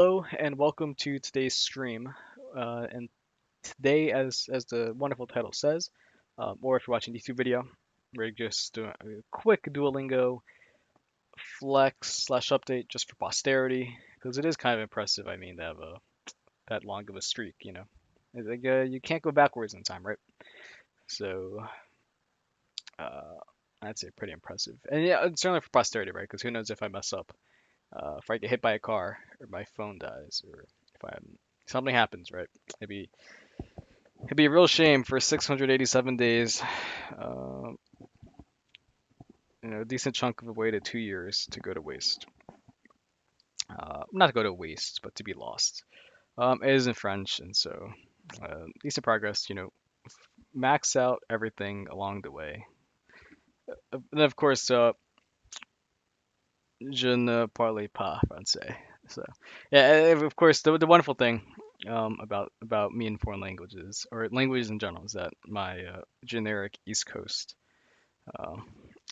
Hello and welcome to today's stream. And today, as the wonderful title says, or if you're watching the YouTube video, we're just doing a quick Duolingo flex slash update just for posterity, because it is kind of impressive. I mean, to have that long of a streak, you know. It's like, you can't go backwards in time, right? So uh, I'd say pretty impressive. And yeah, it's certainly for posterity, right? Because who knows if I mess up, if I get hit by a car or my phone dies, or if something happens, right? Maybe it'd be a real shame for 687 days, uh, a decent chunk of the way to 2 years to go to waste. Not to go to waste, but to be lost. It is in French, and so decent progress. Max out everything along the way. And of course, je ne parle pas français. So, yeah, of course, the wonderful thing about me in foreign languages or languages in general is that my generic East Coast uh,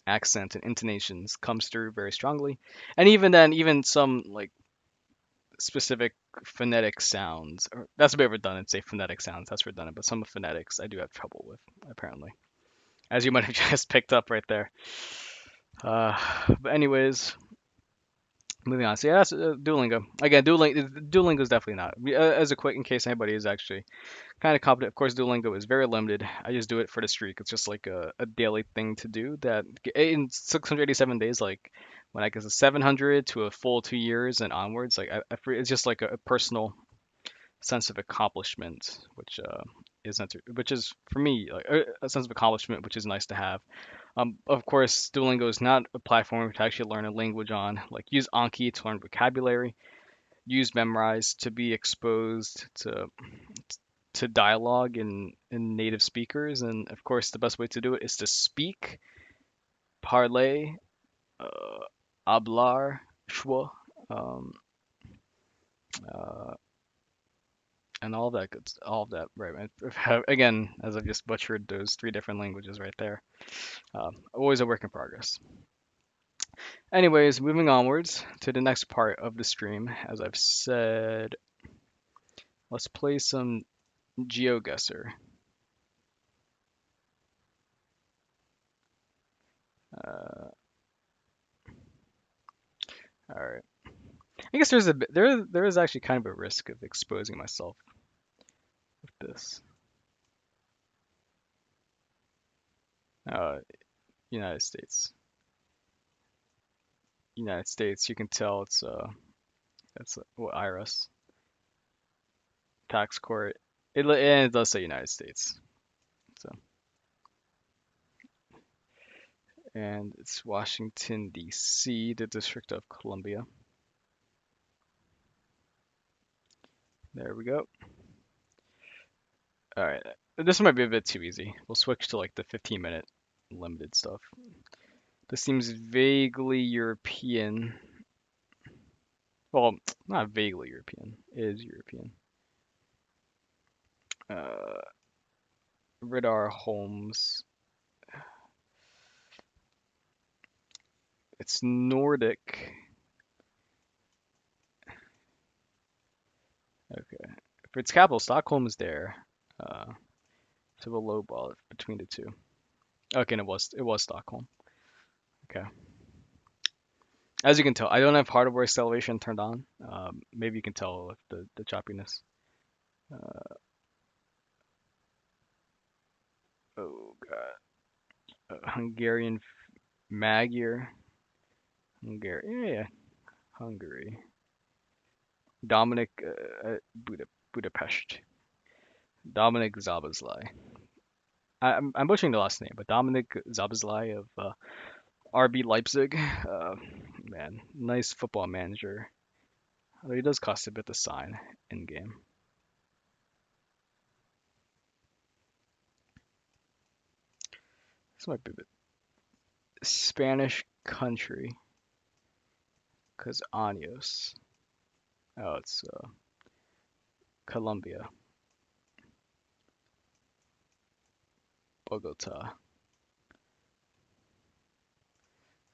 accent and intonations comes through very strongly. And even then, even some like specific phonetic sounds, or that's a bit redundant, say phonetic sounds, that's redundant, but some phonetics I do have trouble with, apparently. As you might have just picked up right there. Uh, but anyways, moving on. So yeah, that's Duolingo. Again, Duolingo is definitely not. As a quick, in case anybody is actually kind of competent. Of course, Duolingo is very limited. I just do it for the streak. It's just like a daily thing to do that in 687 days, like when I get to 700 to a full 2 years and onwards, like it's just like a personal sense of accomplishment, which is for me like a sense of accomplishment, which is nice to have. Of course, Duolingo is not a platform to actually learn a language on. Like use Anki to learn vocabulary, use Memrise to be exposed to dialogue in native speakers. And of course, the best way to do it is to speak, parler, uh, hablar, schwa, um, uh, and all of that, right? Again, as I've just butchered those three different languages right there. Always a work in progress. Anyways, moving onwards to the next part of the stream. As I've said, let's play some GeoGuessr. Uh, all right. I guess there is actually kind of a risk of exposing myself with this. Uh, United States. United States. You can tell it's what IRS tax court. And it does say United States. So and it's Washington D.C., the District of Columbia. There we go. All right. This might be a bit too easy. We'll switch to like the 15-minute limited stuff. This seems vaguely European. Well, not vaguely European. It is European. Uh, Radar Holmes. It's Nordic. Okay. For its capital, Stockholm is there. Uh, so we'll lowball it between the two. Okay, and it was Stockholm. Okay. As you can tell, I don't have hardware acceleration turned on. Maybe you can tell with the choppiness. Uh, oh god. Hungarian Magyar. Hungary. Yeah. Hungary. Dominic Budapest. Dominic Zabazlai. I'm butchering the last name, but Dominic Zabazlai of RB Leipzig. Man, nice football manager. Although he does cost a bit to sign in game. This might be a bit Spanish country, cause Años. Oh, it's Colombia, Bogota.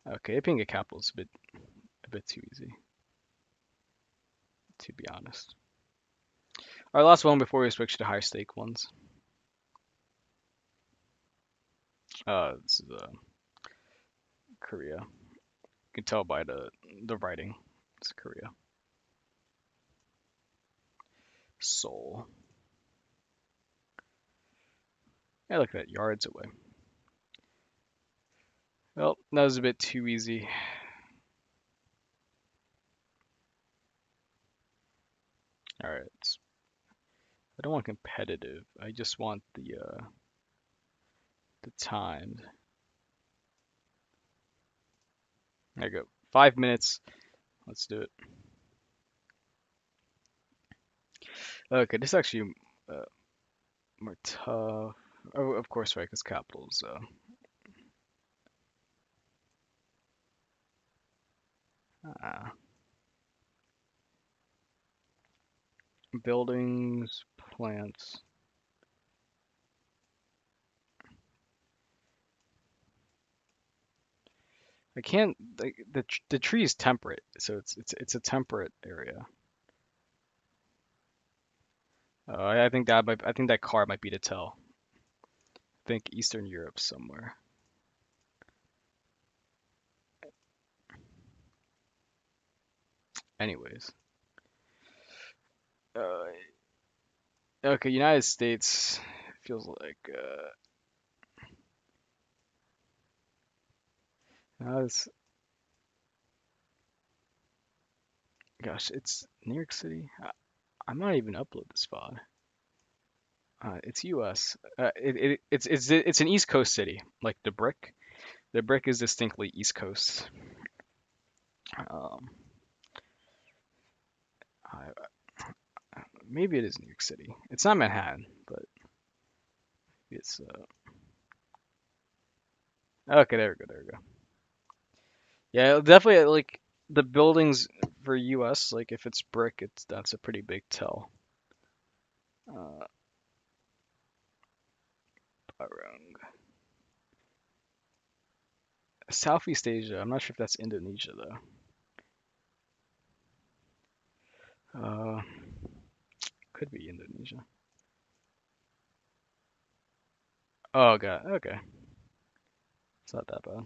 Okay, being a capital is a bit too easy. to be honest. Our last one before we switch to high stake ones. This is Korea. You can tell by the writing. It's Korea. Seoul. Yeah, look at that, yards away. Well, that was a bit too easy. All right. I don't want competitive. I just want the timed. There you go. 5 minutes. Let's do it. Okay, this is actually uh, more tough. Oh, of course, right? Because capitals. Uh, buildings, plants. I can't. The tree is temperate, so it's a temperate area. I think that card might be to tell. I think Eastern Europe somewhere. Anyways, uh, okay, United States feels like it's gosh, it's New York City. I might even upload this file. It's U.S. It's an East Coast city, like the brick. The brick is distinctly East Coast. Um, I, maybe it is New York City. It's not Manhattan, but it's okay. There we go. There we go. Yeah, definitely like the buildings for U.S. Like if it's brick, it's that's a pretty big tell. Uh, around Southeast Asia. I'm not sure if that's Indonesia though. Uh, could be Indonesia. Oh god. Okay, it's not that bad.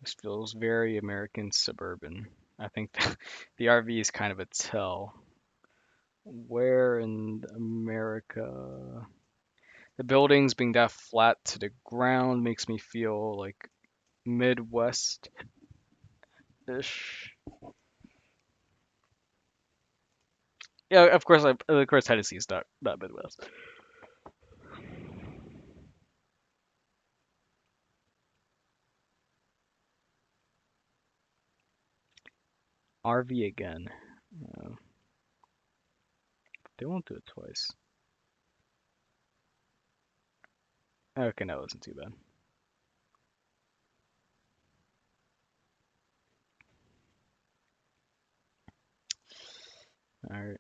This feels very American suburban. I think the RV is kind of a tell. Where in America? The buildings being that flat to the ground makes me feel like Midwest-ish. Yeah, of course, Tennessee is not Midwest. RV again. Uh, they won't do it twice. Okay, that wasn't too bad. All right.